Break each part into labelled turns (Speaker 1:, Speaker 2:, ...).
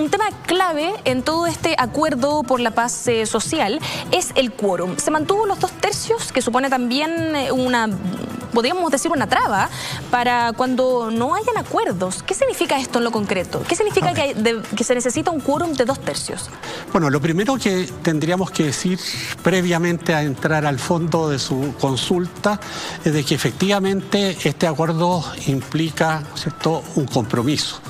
Speaker 1: Un tema clave en todo este acuerdo por la paz social es el quórum. Se mantuvo los 2/3, que supone también podríamos decir, una traba para cuando no hayan acuerdos. ¿Qué significa esto en lo concreto? ¿Qué significa que se necesita un quórum de 2/3?
Speaker 2: Bueno, lo primero que tendríamos que decir previamente a entrar al fondo de su consulta es de que efectivamente este acuerdo implica, ¿cierto?, un compromiso.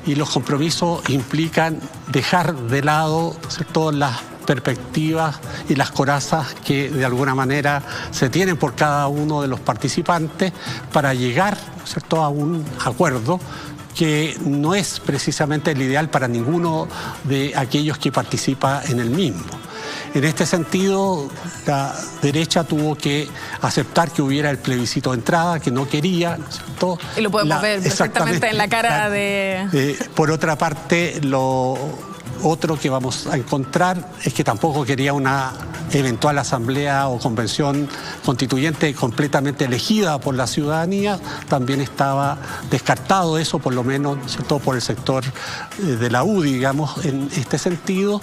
Speaker 2: Y los compromisos implican dejar de lado, ¿cierto?, las perspectivas y las corazas que de alguna manera se tienen por cada uno de los participantes para llegar, ¿cierto?, a un acuerdo que no es precisamente el ideal para ninguno de aquellos que participa en el mismo. En este sentido, la derecha tuvo que aceptar que hubiera el plebiscito de entrada, que no quería, ¿no es cierto?
Speaker 1: Y lo podemos ver perfectamente en la cara de...
Speaker 2: Por otra parte, lo otro que vamos a encontrar es que tampoco quería una eventual asamblea o convención constituyente completamente elegida por la ciudadanía. También estaba descartado eso, por lo menos, ¿cierto?, por el sector de la UDI, digamos, en este sentido.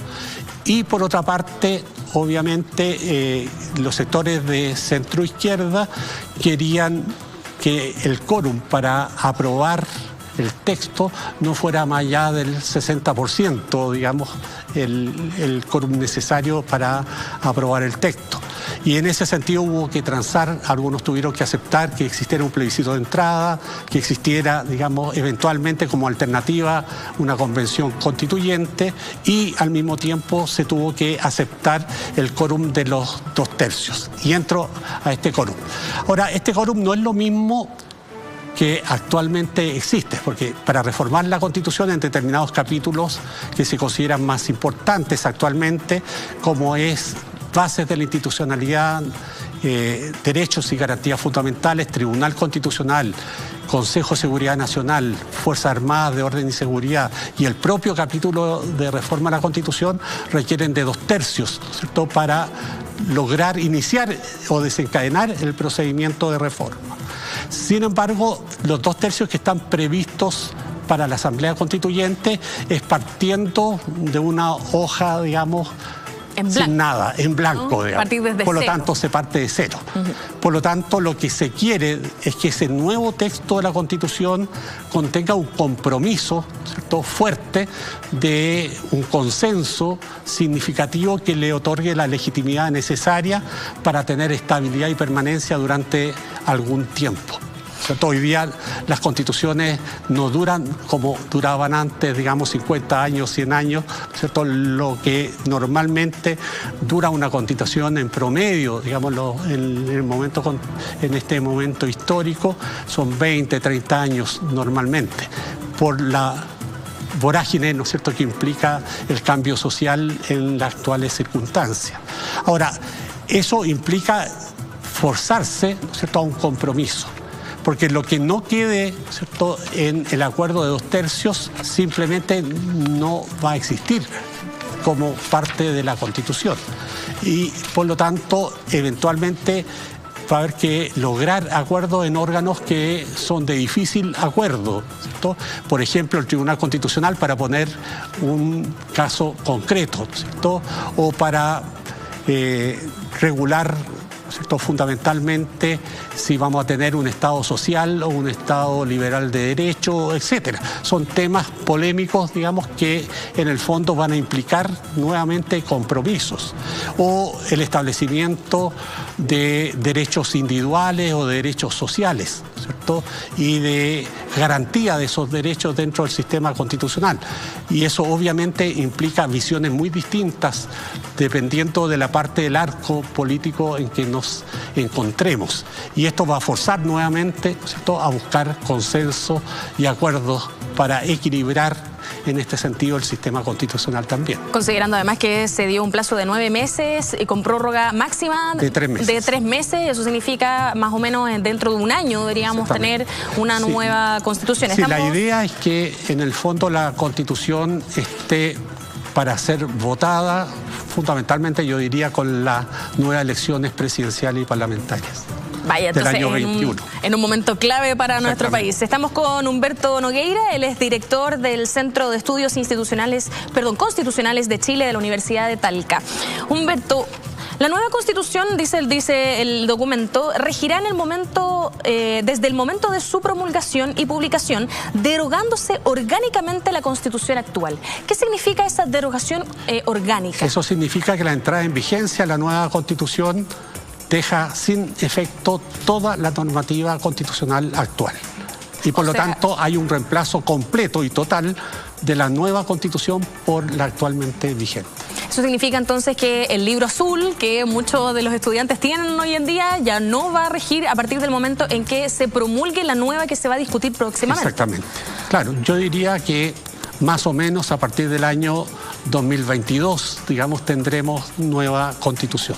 Speaker 2: Y por otra parte, obviamente, los sectores de centro-izquierda querían que el quórum para aprobar el texto no fuera más allá del 60%, digamos, el quórum necesario para aprobar el texto. Y en ese sentido hubo que transar, algunos tuvieron que aceptar que existiera un plebiscito de entrada, que existiera, digamos, eventualmente como alternativa una convención constituyente, y al mismo tiempo se tuvo que aceptar el quórum de los 2/3. Y entro a este quórum. Ahora, este quórum no es lo mismo que actualmente existe, porque para reformar la Constitución en determinados capítulos que se consideran más importantes actualmente, como es bases de la institucionalidad, derechos y garantías fundamentales, Tribunal Constitucional, Consejo de Seguridad Nacional, Fuerzas Armadas de Orden y Seguridad y el propio capítulo de reforma a la Constitución requieren de 2/3, ¿cierto?, para lograr iniciar o desencadenar el procedimiento de reforma. Sin embargo, los 2/3 que están previstos para la Asamblea Constituyente es partiendo de una hoja, digamos, sin nada, en blanco, digamos. Por lo tanto, se parte de cero. Por lo tanto, lo que se quiere es que ese nuevo texto de la Constitución contenga un compromiso, ¿cierto?, fuerte, de un consenso significativo que le otorgue la legitimidad necesaria para tener estabilidad y permanencia durante algún tiempo. ¿Cierto? Hoy día las constituciones no duran como duraban antes, digamos 50 años, 100 años, ¿cierto? Lo que normalmente dura una constitución en promedio, digámoslo, en este momento histórico, son 20, 30 años normalmente, por la vorágine, ¿no es cierto?, que implica el cambio social en las actuales circunstancias. Ahora, eso implica forzarse, ¿no es cierto?, a un compromiso. Porque lo que no quede, ¿cierto?, en el acuerdo de 2/3 simplemente no va a existir como parte de la Constitución. Y por lo tanto, eventualmente va a haber que lograr acuerdos en órganos que son de difícil acuerdo, ¿cierto? Por ejemplo, el Tribunal Constitucional, para poner un caso concreto, ¿cierto?, o para regular, ¿cierto?, fundamentalmente si vamos a tener un Estado social o un Estado liberal de derecho, etcétera. Son temas polémicos, digamos, que en el fondo van a implicar nuevamente compromisos, o el establecimiento de derechos individuales o de derechos sociales, ¿cierto?, y de garantía de esos derechos dentro del sistema constitucional. Y eso obviamente implica visiones muy distintas dependiendo de la parte del arco político en que nos encontremos. Y esto va a forzar nuevamente, ¿cierto?, a buscar consenso y acuerdos para equilibrar en este sentido el sistema constitucional también.
Speaker 1: Considerando además que se dio un plazo de 9 meses y con prórroga máxima
Speaker 2: de 3 meses.
Speaker 1: De 3 meses, eso significa más o menos dentro de un año deberíamos tener una nueva constitución.
Speaker 2: Sí, la idea es que en el fondo la constitución esté para ser votada fundamentalmente, yo diría, con las nuevas elecciones presidenciales y parlamentarias.
Speaker 1: Vaya,
Speaker 2: del
Speaker 1: entonces,
Speaker 2: año 21.
Speaker 1: En un momento clave para nuestro país. Estamos con Humberto Nogueira, él es director del Centro de Estudios Constitucionales de Chile de la Universidad de Talca. Humberto, la nueva Constitución, dice el documento, regirá en el momento, desde el momento de su promulgación y publicación, derogándose orgánicamente la Constitución actual. ¿Qué significa esa derogación orgánica?
Speaker 2: Eso significa que la entrada en vigencia de la nueva Constitución deja sin efecto toda la normativa constitucional actual. Y por lo tanto hay un reemplazo completo y total de la nueva Constitución por la actualmente vigente.
Speaker 1: Eso significa entonces que el libro azul que muchos de los estudiantes tienen hoy en día ya no va a regir a partir del momento en que se promulgue la nueva que se va a discutir próximamente.
Speaker 2: Exactamente. Claro, yo diría que más o menos a partir del año 2022, digamos, tendremos nueva Constitución.